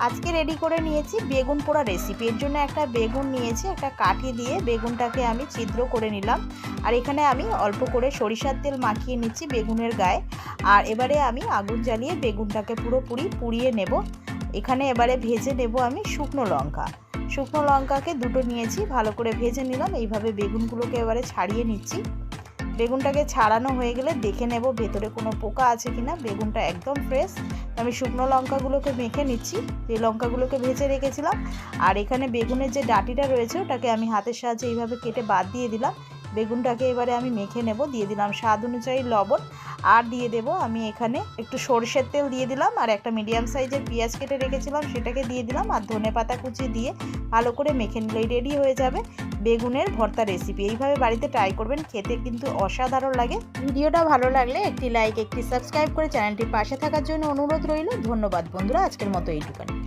আজকে রেডি করে নিয়েছি বেগুন পোড়া রেসিপি। এর জন্য একটা বেগুন নিয়েছি, একটা কাঠি দিয়ে বেগুনটাকে আমি ছিদ্র করে নিলাম। আর এখানে আমি অল্প করে সরিষার তেল মাখিয়ে নিচ্ছি বেগুনের গায়ে। আর এবারে আমি আগুন জ্বালিয়ে বেগুনটাকে পুরোপুরি পুড়িয়ে নেব। এখানে এবারে ভেজে নেব আমি শুকনো লঙ্কা। শুকনো লঙ্কাকে দুটো নিয়েছি, ভালো করে ভেজে নিলাম। এইভাবে বেগুনগুলোকে এবারে ছাড়িয়ে নিচ্ছি। বেগুনটাকে ছাড়ানো হয়ে গেলে দেখে নেব ভেতরে কোনো পোকা আছে কিনা। বেগুনটা একদম ফ্রেশ। আমি শুকনো লঙ্কাগুলোকে মেখে নিচ্ছি, যে লঙ্কাগুলোকে ভেজে রেখেছিলাম। আর এখানে বেগুনের যে ডাঁটিটা রয়েছে ওটাকে আমি হাতের সাহায্যে এইভাবে কেটে বাদ দিয়ে দিলাম। বেগুনটাকে এবারে আমি মেখে নেব। দিয়ে দিলাম স্বাদ অনুযায়ী লবণ, আর দিয়ে দেব আমি এখানে একটু সরষের তেল দিয়ে দিলাম। আর একটা মিডিয়াম সাইজের পেঁয়াজ কেটে রেখেছিলাম সেটাকে দিয়ে দিলাম। আর ধনেপাতা কুচি দিয়ে ভালো করে মেখে নিলেই রেডি হয়ে যাবে বেগুনের ভর্তা রেসিপি। এইভাবে বাড়িতে ট্রাই করবেন, খেতে কিন্তু অসাধারণ লাগে। ভিডিওটা ভালো লাগলে একটি লাইক, একটি সাবস্ক্রাইব করে চ্যানেলটির পাশে থাকার জন্য অনুরোধ রইল। ধন্যবাদ বন্ধুরা, আজকের মতো এইটুখানি।